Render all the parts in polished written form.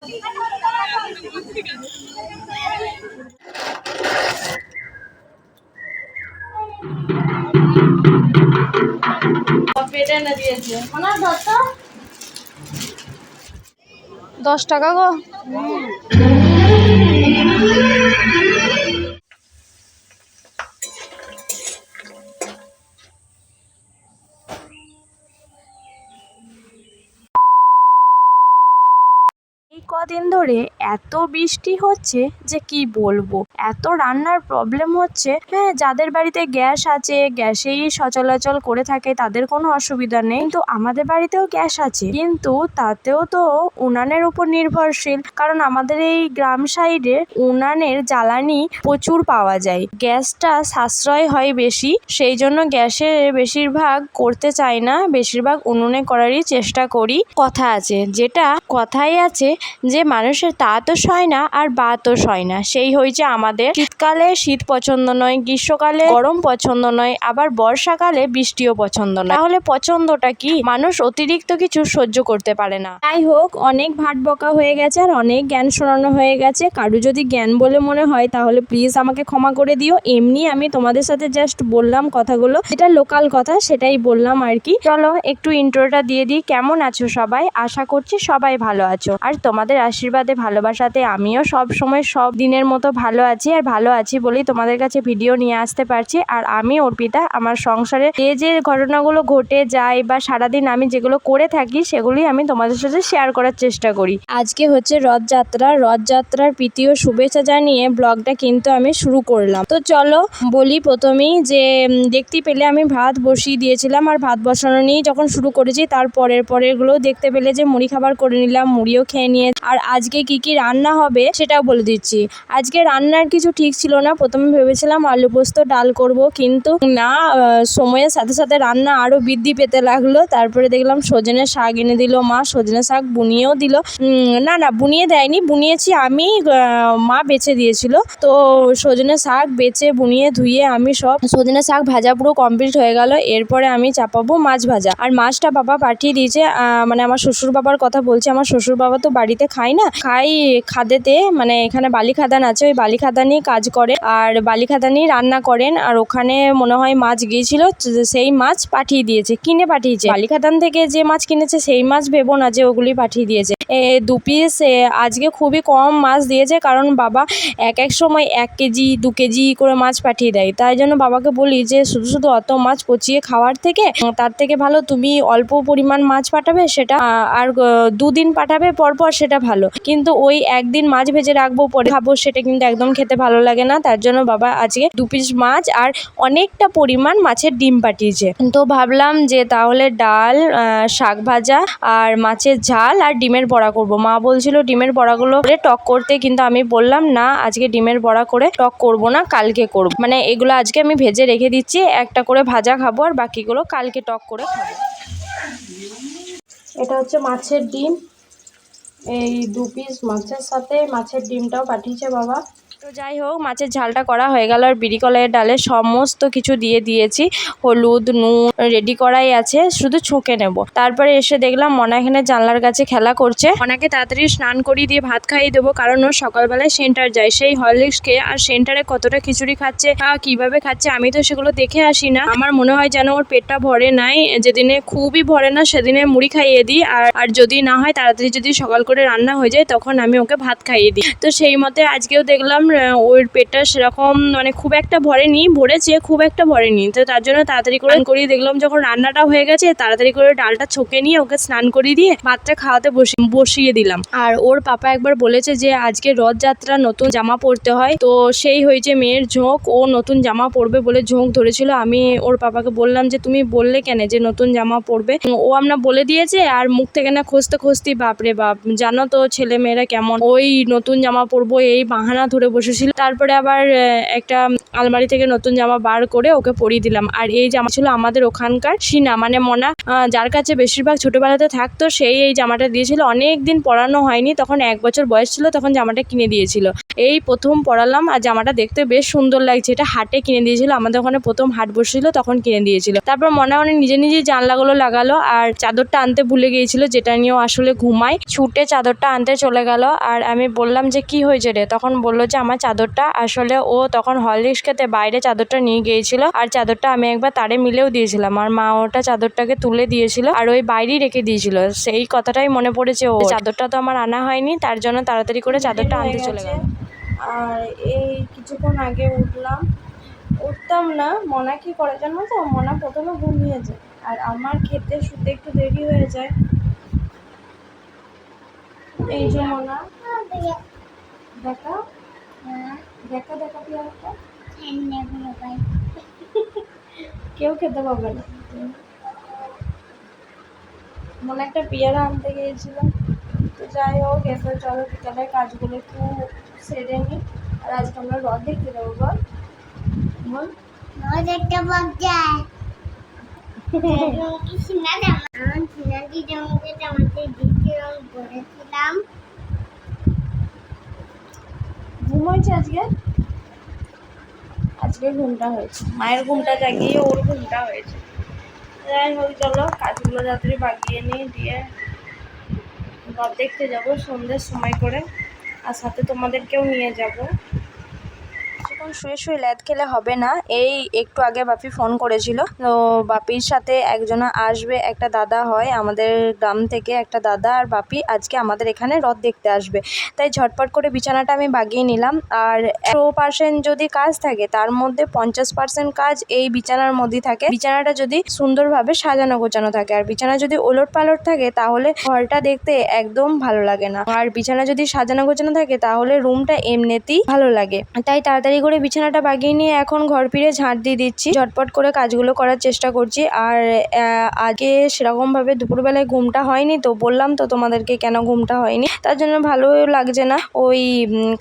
10 টাকা গো। কদিন ধরে এত বৃষ্টি হচ্ছে যে কি বলবো, এত রান্নার প্রবলেম হচ্ছে। হ্যাঁ, যাদের বাড়িতে গ্যাস আছে, গ্যাসেই সচলাচল করে থাকে তাদের কোনো অসুবিধা নেই, কিন্তু আমাদের বাড়িতেও গ্যাস আছে, কিন্তু তাতেও তো উনানের উপর নির্ভরশীল, কারণ আমাদের এই গ্রাম সাইডে উনানের জ্বালানি প্রচুর পাওয়া যায়, গ্যাসটা সাশ্রয় হয় বেশি, সেই জন্য গ্যাসে বেশিরভাগ করতে চাই না, বেশিরভাগ উনুনে করারই চেষ্টা করি। কথা আছে, যেটা কথাই আছে যে মানুষের তা তো সয় না আর বা তো সয় না, সেই হয়েছে আমাদের। শীতকালে শীত পছন্দ নয়, গ্রীষ্মকালে গরম পছন্দ নয়, আবার বর্ষাকালে বৃষ্টিও পছন্দ নয়, তাহলে পছন্দটা কি? মানুষ অতিরিক্ত কিছু সহ্য করতে পারে না। যাই হোক, অনেক ভাট বকা হয়ে গেছে আর অনেক জ্ঞান শোনানো হয়ে গেছে। কারো যদি জ্ঞান বলে মনে হয় তাহলে প্লিজ আমাকে ক্ষমা করে দিও। এমনি আমি তোমাদের সাথে জাস্ট বললাম কথাগুলো, যেটা লোকাল কথা সেটাই বললাম আর কি। চলো একটু ইন্ট্রোটা দিয়ে দিই। কেমন আছো সবাই? আশা করছি সবাই ভালো আছো, আর তোমাদের আশীর্বাদে ভালোবাসাতে আমিও সব সময় সব দিনের মতো ভালো আছি, আর ভালো আছি বলেই তোমাদের কাছে ভিডিও নিয়ে আসতে পারছি। আর আমি অর্পিতা, আমার সংসারে যে ঘটনাগুলো ঘটে যায় বা সারাদিন আমি যেগুলো করে থাকি সেগুলি আমি তোমাদের সাথে শেয়ার করার চেষ্টা করি। আজকে হচ্ছে রথযাত্রার প্রীতি ও শুভেচ্ছা জানিয়ে ব্লগটা কিন্তু আমি শুরু করলাম। তো চলো বলি প্রথমেই যে দেখতে পেলে আমি ভাত বসিয়ে দিয়েছিলাম, আর ভাত বসানো নিয়ে যখন শুরু করেছি তার পরেরগুলো দেখতে পেলে যে মুড়ি খাবার করে নিলাম, মুড়িও খেয়ে নিয়ে। আর আজকে কি রান্না হবে সেটাও বলে দিচ্ছি। আজকে রান্নার কিছু ঠিক ছিল না, প্রথমে ভেবেছিলাম আলু পোস্ত ডাল করব, কিন্তু না, সময়ের সাথে সাথে রান্না আরও বৃদ্ধি পেতে লাগলো। তারপরে দেখলাম সজনে শাক এনে দিল মা, সজনে শাক বুনিয়েও দিল, না বুনিয়ে দেয়নি, বুনিয়েছি আমি, মা বেছে দিয়েছিল। তো সজনে শাক বেছে বুনিয়ে ধুয়ে আমি সব সজনে শাক ভাজা পুরো কমপ্লিট হয়ে গেল। এরপরে আমি চাপাবো মাছ ভাজা, আর মাছটা বাবা পাঠিয়ে দিয়েছে, মানে আমার শ্বশুর বাবার কথা বলছি। আমার শ্বশুর বাবা তো বাড়িতে খাই না, খাই খাদেতে, মানে এখানে বালি খাদান আছে, ওই বালি খাদানই কাজ করে আর বালি খাদানই রান্না করেন, আর ওখানে মনে হয় মাছ গিয়েছিল, সেই মাছ পাঠিয়ে দিয়েছে, কিনে পাঠিয়েছে। বালি খাদান থেকে যে মাছ কিনেছে সেই মাছ ভেবো না যে ওগুলি পাঠিয়ে দিয়েছে। 2 পিস আজকে খুবই কম মাছ দিয়েছে, কারণ বাবা এক সময় 1 কেজি 2 কেজি করে মাছ পাঠিয়ে দেয়, তাই জন্য বাবাকে বলি যে শুধু অত মাছ পচিয়ে খাওয়ার থেকে তার থেকে ভালো তুমি অল্প পরিমাণ মাছ পাঠাবে, সেটা আর 2 দিন পাঠাবে পরপর, সেটা ভালো। কিন্তু ওই একদিন মাছ ভেজে রাখবো পরে খাবো, সেটা কিন্তু একদম খেতে ভালো লাগে না। তার জন্য বাবা আজকে 2 পিস মাছ আর অনেকটা পরিমাণ মাছের ডিম পাঠিয়েছে। তো ভাবলাম যে তাহলে ডাল, শাক ভাজা আর মাছের ঝাল আর ডিমের বড়া করব। মা বলছিল ডিমের বড়াগুলো করে টক করতে, কিন্তু আমি বললাম না, আজকে ডিমের বড়া করে টক করব না, কালকে করব। মানে এগুলো আজকে আমি ভেজে রেখে দিচ্ছি, একটা করে ভাজা খাবো আর বাকিগুলো কালকে টক করে খাবো। এটা হচ্ছে মাছের ডিম, এই 2 পিস মাছের সাথে মাছের ডিমটাও পাঠিয়েছে বাবা। তো যাই হোক, মাছের ঝালটা করা হয়ে গেল, আর বিড়ি কলাইয়ের ডালে সমস্ত কিছু দিয়ে দিয়েছি, হলুদ নুন রেডি করাই আছে, শুধু ছুঁকে নেব। তারপরে এসে দেখলাম মনা এখানে জানলার কাছে খেলা করছে। মনাকে তাড়াতাড়ি স্নান করিয়ে দিয়ে ভাত খাইয়ে দেবো, কারণ ও সকালবেলায় সেন্টার যায়, সেই হরলিক্স খেয়ে আর সেন্টারে কতটা খিচুড়ি খাচ্ছে, কিভাবে খাচ্ছে আমি তো সেগুলো দেখে আসি না। আমার মনে হয় যেন ওর পেটটা ভরে নাই, যেদিনে খুবই ভরে না সেদিনে মুড়ি খাইয়ে দিই, আর যদি না হয় তাড়াতাড়ি যদি সকাল করে রান্না হয়ে যায় তখন আমি ওকে ভাত খাইয়ে দিই। তো সেই মতে আজকেও দেখলাম ওর পেটটা সেরকম মানে খুব একটা ভরেনি, ভরেছে খুব একটা ভরেনি, তো তার জন্য তাড়াতাড়ি করে করিয়ে দেখলাম যখন রান্নাটা হয়ে গেছে তাড়াতাড়ি করে ডালটা ছোকে নিয়ে ওকে স্নান করিয়ে দিয়ে ভাতটা খাওয়াতে বসিয়ে দিলাম। আর ওর পাপা একবার বলেছে যে আজকে রথযাত্রা নতুন জামা পরতে হয়, তো সেই হয়েছে মেয়ের ঝোঁক, ও নতুন জামা পরবে বলে ঝোঁক ধরেছিল। আমি ওর পাপাকে বললাম যে তুমি বললে কেন যে নতুন জামা পরবে? ও আমরা বলে দিয়েছে, আর মুখ থেকে না খসতে বাপরে বাপ, জানো তো ছেলে মেয়েরা কেমন, ওই নতুন জামা পরবো এই বাহানা ধরে বসেছিল। তারপরে আবার একটা আলমারি থেকে নতুন জামা বার করে ওকে পরিয়ে দিলাম। আর এই জামা ছিল আমাদের ওখানকার সিনা, মানে মনা, যার কাছে বেশিরভাগ ছোটোবেলাতে থাকতো, সেই এই জামাটা দিয়েছিল। অনেক দিন পরানো হয়নি, তখন 1 বছর বয়স ছিল, তখন জামাটা কিনে দিয়েছিল। এই প্রথম পরালাম, আর জামাটা দেখতে বেশ সুন্দর লাগছে। এটা হাটে কিনে দিয়েছিল, আমাদের ওখানে প্রথম হাট বসেছিল তখন কিনে দিয়েছিল। তারপর মনে নিজে নিজেই জানলাগুলো লাগালো, আর চাদরটা আনতে ভুলে গিয়েছিল, যেটা নিয়েও আসলে ঘুমায়। ছুটে চাদরটা আনতে চলে গেল। আর আমি বললাম যে কি হয়েছে রে, তখন বললো যে আমার চাদরটা, আসলে ও তখন হরলিক্স খেতে বাইরে চাদরটা নিয়ে গিয়েছিল, আর চাদরটা আমি একবার তারে মিলেও দিয়েছিলাম, আর মা ওটা চাদরটাকে তুলে দিয়েছিল আর ওই বাইরেই রেখে দিয়েছিল। সেই কথাটাই মনে পড়েছে, ও চাদরটা তো আমার আনা হয়নি, তার জন্য তাড়াতাড়ি করে চাদরটা আনতে চলে গেল। আর এই কিছুক্ষণ আগে উঠতাম না, মনা কি করে জানো তো, মনা প্রথমে ঘুমিয়ে যায়, আর আমার খেতে শুতে একটু দেরি হয়ে যায়। এই যে মনা দেখা দেখা দেখা পিয়ারটা কেউ খেতে পাবে না। মনে একটা পেয়ারা আনতে গিয়েছিল। তো যাই হোক, এরপর চলো বিকালের কাজগুলো একটু সেরে নিই। আর আজকে আমরা রথ দেখতে যাবো। বল বল, রথ দেখতে যায়। ঘুম হয়েছে আজকে ঘুমটা হয়েছে, মায়ের ঘুমটা জাগিয়ে ওর ঘুমটা হয়েছে। যাই হোক, চলো কাজগুলো তাড়াতাড়ি বাগিয়ে নিই, দিয়ে রথ দেখতে যাবো সন্ধ্যের সময় করে, আর সাথে তোমাদেরকেও নিয়ে যাবো। এখন শুয়ে শুয়ে ল্যাদ খেলে হবে না, এই একটু আগে বাপি ফোন করেছিল, তো বাপির সাথে একজনা আসবে, একটা দাদা হয় আমাদের গ্রাম থেকে, একটা দাদা আর বাপি আজকে আমাদের এখানে রথ দেখতে আসবে। তাই ঝটপট করে বিছানাটা আমি বাগিয়ে নিলাম। আর 100% যদি কাজ থাকে, তার মধ্যে 50% কাজ এই বিছানার মধ্যেই থাকে। বিছানাটা যদি সুন্দরভাবে সাজানো গোছানো থাকে, আর বিছানা যদি ওলট পালট থাকে, তাহলে ঘরটা দেখতে একদম ভালো লাগে না। আর বিছানা যদি সাজানো গোছানো থাকে, তাহলে রুমটা এমনিতেই ভালো লাগে। তাই তাড়াতাড়ি করে বিছানাটা বাগিয়ে নিয়ে এখন ঘর ফিরে ঝাঁট দিয়ে দিচ্ছি, ঝটপট করে কাজগুলো করার চেষ্টা করছি। আর আগে সেরকমভাবে দুপুরবেলায় ঘুমটা হয়নি, তো বললাম তো তোমাদেরকে কেন ঘুমটা হয়নি, তার জন্য ভালোও লাগছে না, ওই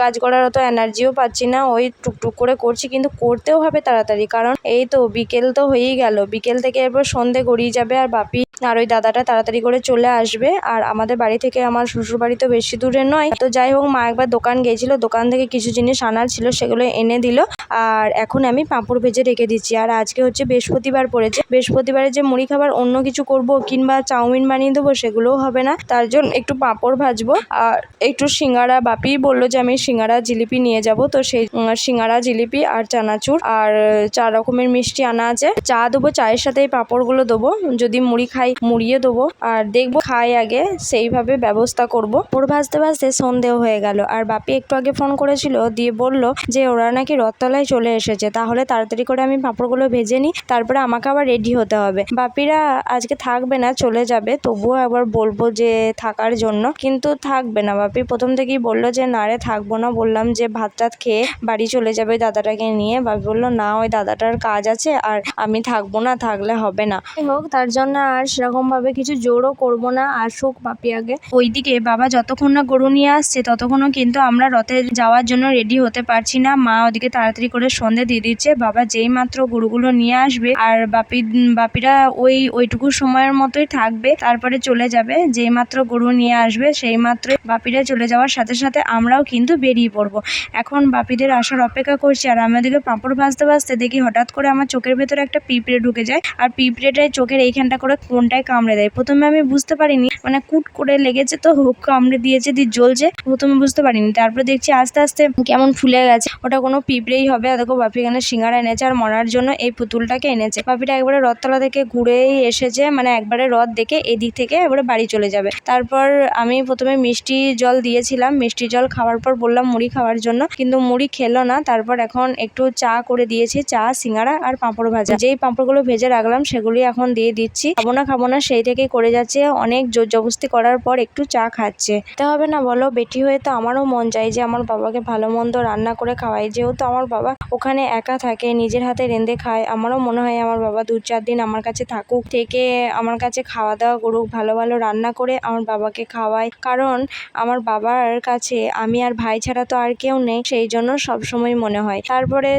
কাজ করার অত এনার্জিও পাচ্ছি না, ওই টুকটুক করে করছি, কিন্তু করতেও হবে তাড়াতাড়ি, কারণ এই তো বিকেল তো হয়েই গেল, বিকেল থেকে এরপর সন্ধে গড়িয়ে যাবে, আর বাপি আর ওই দাদাটা তাড়াতাড়ি করে চলে আসবে। আর আমাদের বাড়ি থেকে আমার শ্বশুর বাড়ি তো বেশি দূরে নয়। তো যাই হোক, মা একবার দোকান গিয়েছিল, দোকান থেকে কিছু জিনিস আনার ছিল, সেগুলো এনে দিল। আর এখন আমি পাঁপড় ভেজে রেখে দিচ্ছি। আর আজকে হচ্ছে বৃহস্পতিবার পড়েছে, বৃহস্পতিবারে যে মুড়ি খাবার অন্য কিছু করব কিংবা চাউমিন বানিয়ে দেবো, সেগুলোও হবে না, তার জন্য একটু পাঁপড় ভাজবো আর একটু সিঙ্গারা, বাপি বললো যে আমি সিঙ্গারা জিলিপি নিয়ে যাব, তো সেই সিঙ্গারা জিলিপি আর চানাচুর আর 4 রকমের মিষ্টি আনা আছে, চা দেবো, চায়ের সাথে এই পাঁপড়গুলো দেবো, যদি মুড়ি খাই মুড়িয়ে দেবো, আর দেখবো খাই আগে সেইভাবে ব্যবস্থা করব। পাঁপড় ভাজতে ভাজতে সন্ধেও হয়ে গেল। আর বাপি একটু আগে ফোন করেছিল, দিয়ে বলল যে ওরা নাকি রথতলায় চলে এসেছে, তাহলে তাড়াতাড়ি করে আমি পাঁপড়গুলো ভেজে নিই, তারপরে আমাকে আবার রেডি হতে হবে। বাপিরা আজকে থাকবে না, চলে যাবে, তবুও আবার বলবো যে থাকার জন্য, কিন্তু থাকবে না। বাপি প্রথম থেকেই বললো যে না রে থাকবো না, বললাম যে ভাত টাত খেয়ে বাড়ি চলে যাবে দাদাটাকে নিয়ে। বাপি বললো না, ওই দাদাটার কাজ আছে, আর আমি থাকবো না, থাকলে হবে না। হোক, তার জন্য আর সেরকমভাবে কিছু জোরও করবো না, আসুক বাপি আগে। ওইদিকে বাবা যতক্ষণ না গরু নিয়ে আসছে, ততক্ষণও কিন্তু আমরা রথে যাওয়ার জন্য রেডি হতে পারছি না। মা ওদিকে তাড়াতাড়ি করে সন্ধে দিয়ে দিচ্ছে, বাবা যেই মাত্র গরুগুলো নিয়ে আসবে, আর বাপিরা ওইটুকু সময়ের মতোই থাকবে, তারপরে চলে যাবে। যেই মাত্র গরু নিয়ে আসবে, সেই মাত্র বাপিরা চলে যাওয়ার সাথে সাথে আমরাও কিন্তু বেরিয়ে পড়বো। এখন বাপিদের আসার অপেক্ষা করছি। আর আমি ওদিকে পাঁপড় ভাজতে ভাজতে দেখি হঠাৎ করে আমার চোখের ভেতরে একটা পিঁপড়ে ঢুকে যায়, আর পিঁপড়েটাই চোখের এইখানটা করে কোনটায় কামড়ে দেয়। প্রথমে আমি বুঝতে পারিনি, মানে কুট করে লেগেছে তো কামড়ে দিয়েছে, দিয়ে জ্বলছে, প্রথমে বুঝতে পারিনি। তারপরে দেখছি আস্তে আস্তে কেমন ফুলে গেছে, ওটা কোনো পিঁপড়েই হবে। আর দেখো বাপি এখানে সিঙ্গারা এনেছে, আর মরার জন্য এই পুতুলটাকে এনেছে। বাপিটা একবারে রথতলা থেকে ঘুরেই এসেছে, মানে একবারে রথ দেখে এদিক থেকে একবারে বাড়ি চলে যাবে। তারপর আমি প্রথমে মিষ্টি জল দিয়েছিলাম, মিষ্টি জল খাওয়ার পর বললাম মুড়ি খাওয়ার জন্য, কিন্তু মুড়ি খেলো না। তারপর এখন একটু চা করে দিয়েছি, চা সিঙ্গারা আর পাঁপড় ভাজা। যেই পাঁপড়গুলো ভেজে রাখলাম সেগুলি এখন দিয়ে দিচ্ছি। খাবো না সেই থেকেই করে যাচ্ছে, অনেক জোর জবস্তি করার পর একটু চা খাচ্ছে। তা হবে না বলো, বেটি হয়ে তো আমারও মন চাই যে আমার বাবাকে ভালো মন্দ রান্না করে খাওয়াই, যেহেতু যেহেতু আমার বাবা ওখানে একা থাকে, নিজের হাতে রেঁধে খায়, আমারও মনে হয় আমার বাবা 2-4 দিন আমার কাছে থাকুক, থেকে আমার কাছে খাওয়া দাওয়া করুক, ভালো ভালো রান্না করে আমার বাবাকে খাওয়ায়। কারণ আমার বাবার কাছে আমি আর ভাই ছাড়া তো আর কেউ নেই, সেই জন্য সবসময় মনে হয়। তারপরে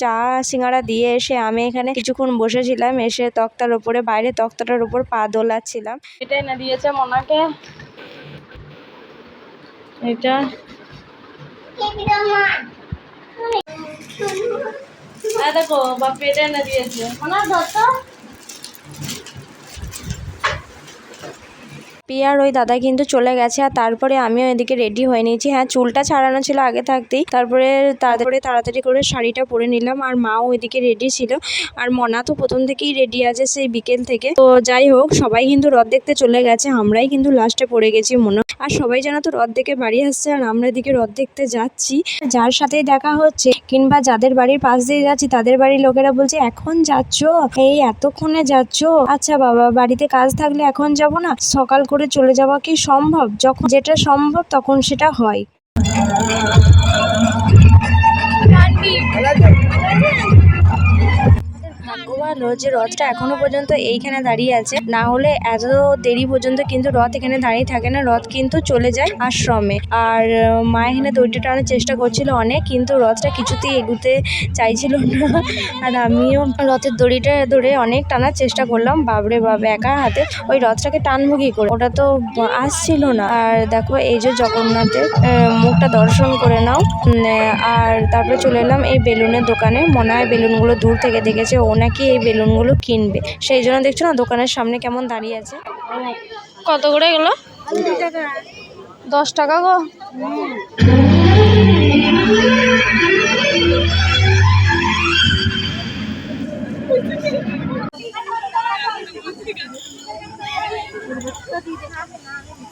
চা সিঙ্গাড়া দিয়ে এসে আমি এখানে কিছুক্ষণ বসেছিলাম, এসে তক্তার উপরে বাইরে তক্তাটার উপর পা দোলাচ্ছিলাম। এটা এনে দিয়েছে মনাকে, এটা দেখো বাপি এটা এনে দিয়েছে মনা ধরতো। পিয়ার ওই দাদা কিন্তু চলে গেছে, আর তারপরে আমিও এদিকে রেডি হয়ে নিয়েছি। হ্যাঁ, চুলটা ছাড়ানো ছিল আগে থাকতেই, তারপরে তাড়াতাড়ি করে শাড়িটা পরে নিলাম। আর মাও ওইদিকে রেডি ছিল, আর মনা তো প্রথম থেকেই রেডি আছে সেই বিকেল থেকে। তো যাই হোক, সবাই কিন্তু রথ দেখতে চলে গেছে, আমরাই কিন্তু লাস্টে পড়ে গেছি মনে। আর সবাই যেন তো রথ দেখে বাড়ি আসছে, আর আমরা এদিকে রথ দেখতে যাচ্ছি। যার সাথেই দেখা হচ্ছে কিংবা যাদের বাড়ির পাশ দিয়ে যাচ্ছি তাদের বাড়ির লোকেরা বলছে এখন যাচ্ছ, এই এতক্ষণে যাচ্ছ? আচ্ছা বাবা, বাড়িতে কাজ থাকলে এখন যাব না, সকাল করে চলে যাওয়া কি সম্ভব? যখন যেটা সম্ভব তখন সেটা হয়। ভাগ্য ভালো যে রথটা এখনো পর্যন্ত এইখানে দাঁড়িয়ে আছে, না হলে এত দেরি পর্যন্ত কিন্তু রথ এখানে দাঁড়িয়ে থাকে না, রথ কিন্তু চলে যায় আশ্রমে। আর মা এখানে দড়িটা টানার চেষ্টা করছিল অনেক, কিন্তু রথটা কিছুতেই এগুতে চাইছিল না। আর আমিও রথের দড়িটা ধরে অনেক টানার চেষ্টা করলাম, বাবরে বাবা একা হাতে ওই রথটাকে টানবো কি করে, ওটা তো আসছিল না। আর দেখো এই যে জগন্নাথের মুখটা দর্শন করে নাও। আর তারপরে চলে এলাম এই বেলুনের দোকানে। মনে হয় বেলুনগুলো দূর থেকে দেখেছে, ও নাকি এই বেলুনগুলো কিনবে, সেই জন্য দেখছো না দোকানের সামনে কেমন দাঁড়িয়ে আছে। কত করে এগুলো? 10 টাকা গো।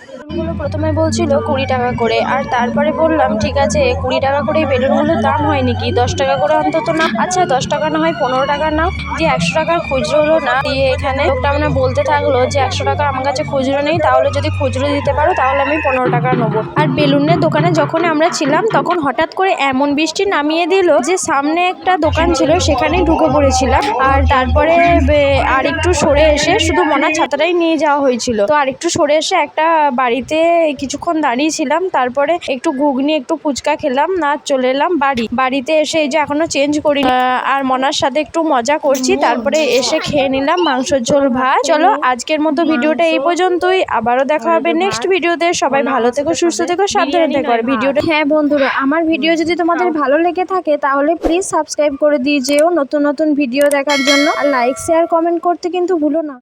বেলুনগুলো প্রথমে বলছিল 20 টাকা করে, আর তারপরে বললাম ঠিক আছে 20 টাকা করে বেলুনগুলোর দাম হয় নাকি, 10 টাকা করে অন্তত না। আচ্ছা 10 টাকা না হয় 15 টাকা নাও। দিয়ে 100 টাকার খুচরো হলো না, দিয়ে এখানে লোকটা আমরা বলতে থাকলো যে 100 টাকা আমার কাছে খুচরো নেই, তাহলে যদি খুচরো দিতে পারো তাহলে আমি 15 টাকা নেবো। আর বেলুনের দোকানে যখন আমরা ছিলাম তখন হঠাৎ করে এমন বৃষ্টি নামিয়ে দিল যে সামনে একটা দোকান ছিল সেখানেই ঢুকে পড়েছিলাম। আর তারপরে আর একটু সরে এসে শুধু মনার ছাতাটাই নিয়ে যাওয়া হয়েছিল, তো আর একটু সরে এসে একটা বাড়িতে কিছুক্ষণ দাঁড়িয়েছিলাম, তারপরে একটু ঘুগনি একটু ফুচকা খেলাম, না চলে এলাম বাড়িতে এসে এই যে এখনো চেঞ্জ করি আর মনার সাথে একটু মজা করছি, তারপরে এসে খেয়ে নিলাম মাংসের ঝোল ভাত। চলো আজকের মতো ভিডিওটা এই পর্যন্তই, আবারও দেখা হবে নেক্সট ভিডিওতে। সবাই ভালো থেকো, সুস্থ থেকো, সাবধানে থেকো। আর ভিডিওটা, হ্যাঁ বন্ধুরা, আমার ভিডিও যদি তোমাদের ভালো লেগে থাকে তাহলে প্লিজ সাবস্ক্রাইব করে দিয়ে যেও নতুন নতুন ভিডিও দেখার জন্য, আর লাইক শেয়ার কমেন্ট করতে কিন্তু ভুলো না।